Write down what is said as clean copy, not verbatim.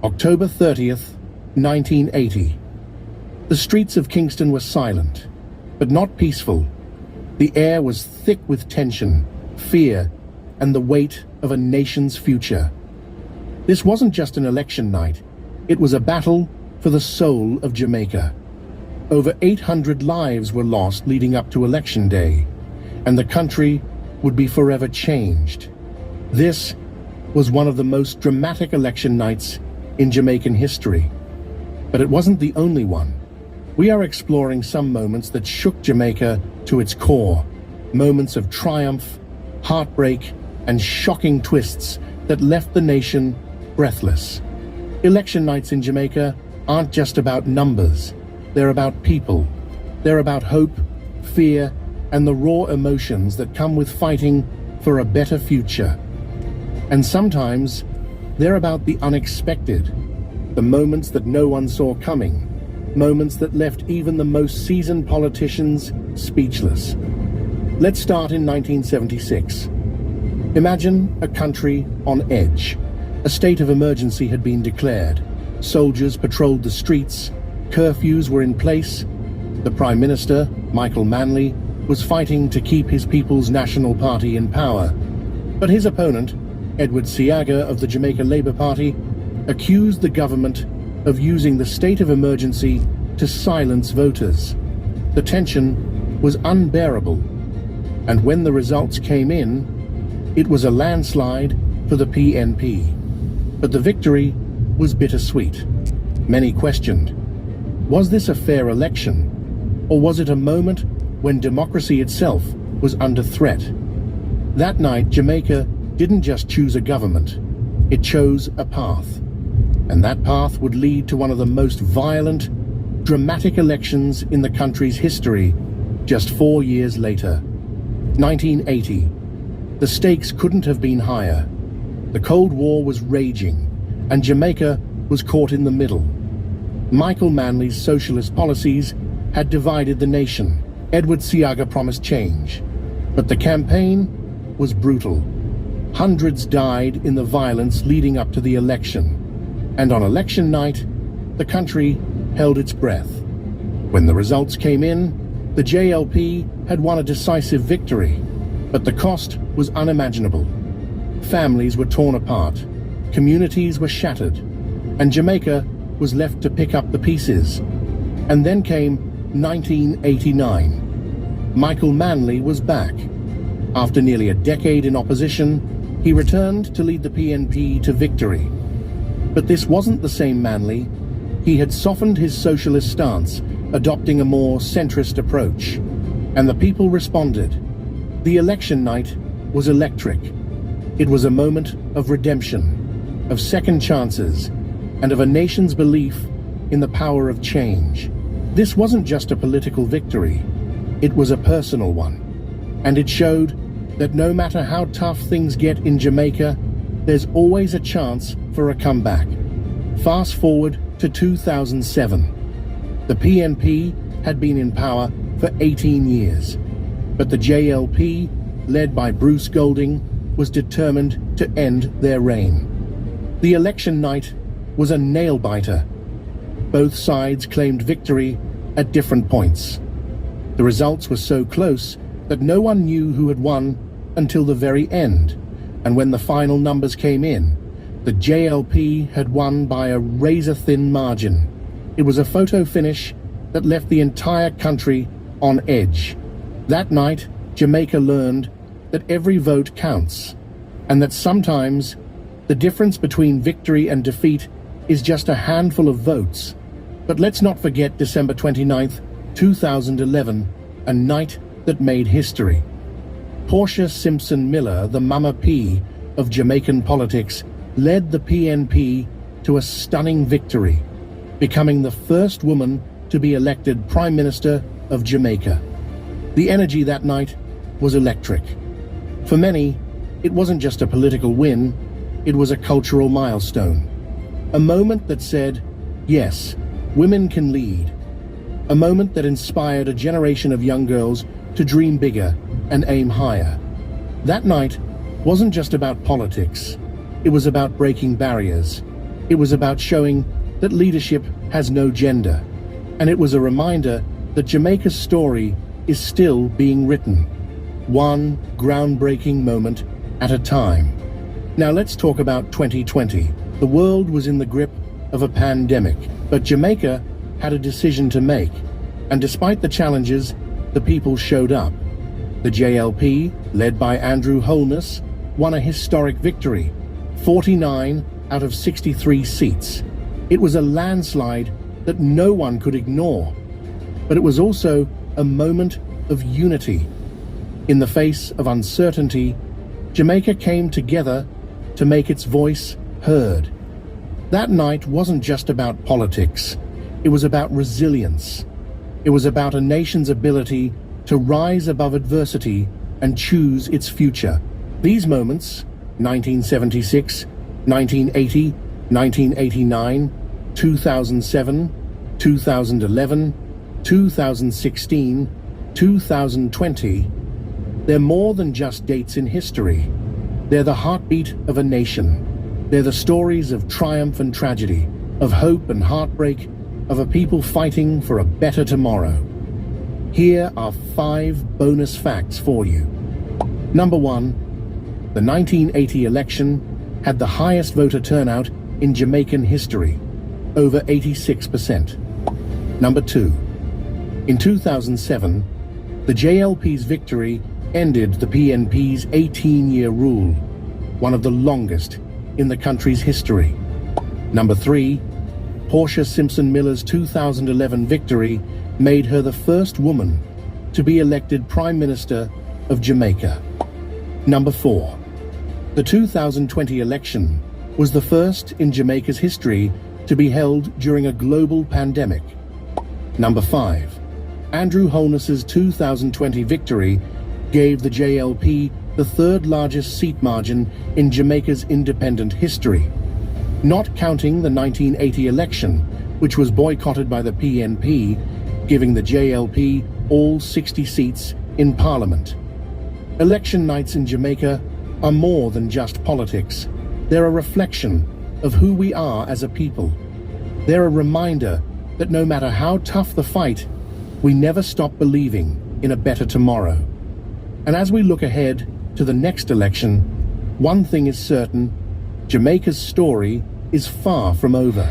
October 30th, 1980. The streets of Kingston were silent, but not peaceful. The air was thick with tension, fear, and the weight of a nation's future. This wasn't just an election night, it was a battle for the soul of Jamaica. Over 800 lives were lost leading up to Election Day, and the country would be forever changed. This was one of the most dramatic election nights in Jamaican history. But it wasn't the only one. We are exploring some moments that shook Jamaica to its core, moments of triumph, heartbreak, and shocking twists that left the nation breathless. Election nights in Jamaica aren't just about numbers. They're about people. They're about hope, fear, and the raw emotions that come with fighting for a better future. And sometimes, they're about the unexpected, the moments that no one saw coming, moments that left even the most seasoned politicians speechless. Let's start in 1976. Imagine a country on edge. A state of emergency had been declared. Soldiers patrolled the streets, curfews were in place. The Prime Minister, Michael Manley, was fighting to keep his People's National Party in power. But his opponent, Edward Seaga of the Jamaica Labour Party, accused the government of using the state of emergency to silence voters. The tension was unbearable, and when the results came in, it was a landslide for the PNP. But the victory was bittersweet. Many questioned, was this a fair election, or was it a moment when democracy itself was under threat? That night, Jamaica didn't just choose a government, it chose a path. And that path would lead to one of the most violent, dramatic elections in the country's history just 4 years later. 1980. The stakes couldn't have been higher. The Cold War was raging, and Jamaica was caught in the middle. Michael Manley's socialist policies had divided the nation. Edward Seaga promised change, but the campaign was brutal. Hundreds died in the violence leading up to the election. And on election night, the country held its breath. When the results came in, the JLP had won a decisive victory, but the cost was unimaginable. Families were torn apart, communities were shattered, and Jamaica was left to pick up the pieces. And then came 1989. Michael Manley was back. After nearly a decade in opposition, he returned to lead the PNP to victory. But this wasn't the same Manley. He had softened his socialist stance, adopting a more centrist approach. And the people responded. The election night was electric. It was a moment of redemption, of second chances, and of a nation's belief in the power of change. This wasn't just a political victory. It was a personal one. And it showed that no matter how tough things get in Jamaica, there's always a chance for a comeback. Fast forward to 2007. The PNP had been in power for 18 years, but the JLP, led by Bruce Golding, was determined to end their reign. The election night was a nail-biter. Both sides claimed victory at different points. The results were so close that no one knew who had won until the very end, and when the final numbers came in, the JLP had won by a razor-thin margin. It was a photo finish that left the entire country on edge. That night, Jamaica learned that every vote counts, and that sometimes the difference between victory and defeat is just a handful of votes. But let's not forget December 29th, 2011, a night that made history. Portia Simpson Miller, the Mama P of Jamaican politics, led the PNP to a stunning victory, becoming the first woman to be elected Prime Minister of Jamaica. The energy that night was electric. For many, it wasn't just a political win, it was a cultural milestone. A moment that said, yes, women can lead. A moment that inspired a generation of young girls to dream bigger and aim higher. That night wasn't just about politics. It was about breaking barriers. It was about showing that leadership has no gender, and it was a reminder that Jamaica's story is still being written, one groundbreaking moment at a time. Now let's talk about 2020. The world was in the grip of a pandemic, but Jamaica had a decision to make, and despite the challenges, the people showed up. The JLP, led by Andrew Holness, won a historic victory, 49 out of 63 seats. It was a landslide that no one could ignore, but it was also a moment of unity. In the face of uncertainty, Jamaica came together to make its voice heard. That night wasn't just about politics. It was about resilience. It was about a nation's ability to rise above adversity and choose its future. These moments, 1976, 1980, 1989, 2007, 2011, 2016, 2020, they're more than just dates in history. They're the heartbeat of a nation. They're the stories of triumph and tragedy, of hope and heartbreak, of a people fighting for a better tomorrow. Here are 5 bonus facts for you. Number 1, the 1980 election had the highest voter turnout in Jamaican history, over 86%. Number 2, in 2007, the JLP's victory ended the PNP's 18-year rule, one of the longest in the country's history. Number 3, Portia Simpson Miller's 2011 victory made her the first woman to be elected Prime Minister of Jamaica. Number 4, the 2020 election was the first in Jamaica's history to be held during a global pandemic. Number 5, Andrew Holness's 2020 victory gave the JLP the 3rd largest seat margin in Jamaica's independent history, not counting the 1980 election, which was boycotted by the PNP, giving the JLP all 60 seats in Parliament. Election nights in Jamaica are more than just politics. They're a reflection of who we are as a people. They're a reminder that no matter how tough the fight, we never stop believing in a better tomorrow. And as we look ahead to the next election, one thing is certain: Jamaica's story is far from over.